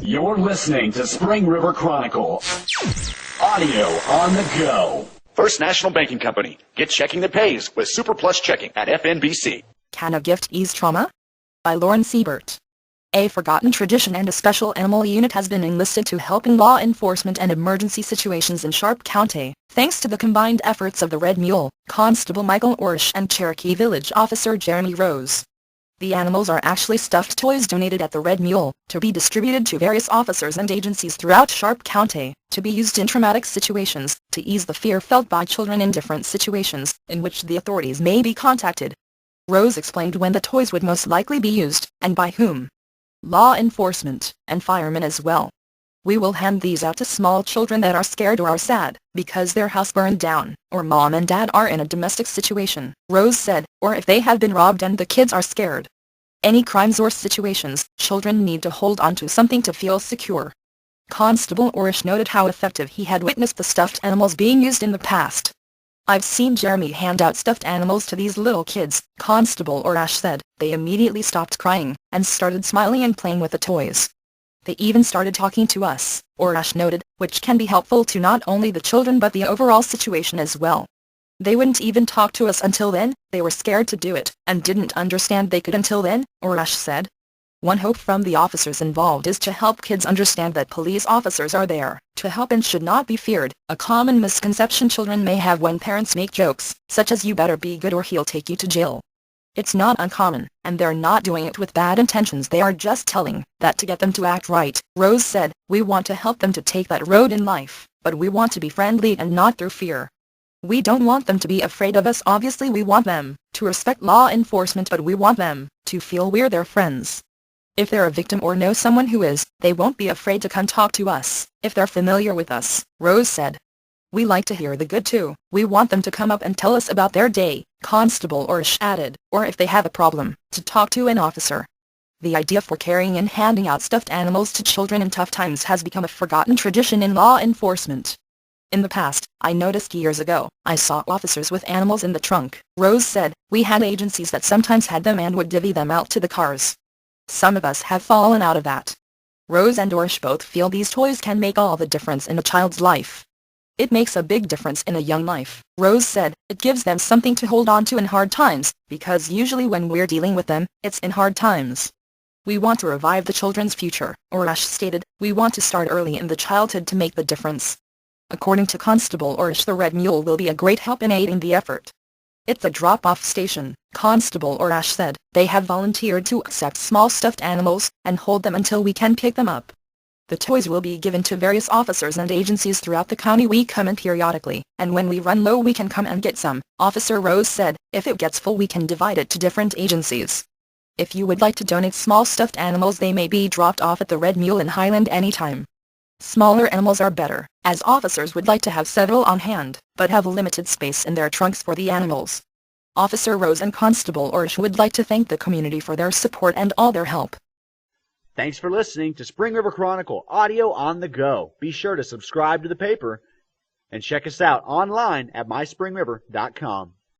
You're listening to Spring River Chronicle. Audio on the go. First National Banking Company. Get checking that pays with Super Plus Checking at FNBC. Can a gift ease trauma? By Lauren Siebert. A forgotten tradition and a special animal unit has been enlisted to help in law enforcement and emergency situations in Sharp County, thanks to the combined efforts of the Red Mule, Constable Michael Orsh and Cherokee Village Officer Jeremy Rose. The animals are actually stuffed toys donated at the Red Mule, to be distributed to various officers and agencies throughout Sharp County, to be used in traumatic situations, to ease the fear felt by children in different situations, in which the authorities may be contacted. Rose explained when the toys would most likely be used, and by whom. Law enforcement, and firemen as well. We will hand these out to small children that are scared or are sad, because their house burned down, or mom and dad are in a domestic situation, Rose said, or if they have been robbed and the kids are scared. Any crimes or situations, children need to hold on to something to feel secure. Constable Orsh noted how effective he had witnessed the stuffed animals being used in the past. I've seen Jeremy hand out stuffed animals to these little kids, Constable Orsh said. They immediately stopped crying, and started smiling and playing with the toys. They even started talking to us, Orsh noted, which can be helpful to not only the children but the overall situation as well. They wouldn't even talk to us until then, they were scared to do it, and didn't understand they could until then, Orsh said. One hope from the officers involved is to help kids understand that police officers are there, to help and should not be feared, a common misconception children may have when parents make jokes, such as you better be good or he'll take you to jail. It's not uncommon, and they're not doing it with bad intentions, they are just telling that to get them to act right, Rose said. We want to help them to take that road in life, but we want to be friendly and not through fear. We don't want them to be afraid of us, obviously we want them to respect law enforcement, but we want them to feel we're their friends. If they're a victim or know someone who is, they won't be afraid to come talk to us, if they're familiar with us, Rose said. We like to hear the good too, we want them to come up and tell us about their day, Constable Orsh added, or if they have a problem, to talk to an officer. The idea for carrying and handing out stuffed animals to children in tough times has become a forgotten tradition in law enforcement. In the past, I noticed years ago, I saw officers with animals in the trunk, Rose said. We had agencies that sometimes had them and would divvy them out to the cars. Some of us have fallen out of that. Rose and Orsh both feel these toys can make all the difference in a child's life. It makes a big difference in a young life, Rose said. It gives them something to hold on to in hard times, because usually when we're dealing with them, it's in hard times. We want to revive the children's future, Orsh stated. We want to start early in the childhood to make the difference. According to Constable Orsh, the Red Mule will be a great help in aiding the effort. It's a drop-off station, Constable Orsh said. They have volunteered to accept small stuffed animals, and hold them until we can pick them up. The toys will be given to various officers and agencies throughout the county. We come in periodically, and when we run low we can come and get some, Officer Rose said. If it gets full we can divide it to different agencies. If you would like to donate small stuffed animals, they may be dropped off at the Red Mule in Highland anytime. Smaller animals are better, as officers would like to have several on hand, but have limited space in their trunks for the animals. Officer Rose and Constable Orsh would like to thank the community for their support and all their help. Thanks for listening to Spring River Chronicle Audio on the Go. Be sure to subscribe to the paper and check us out online at myspringriver.com.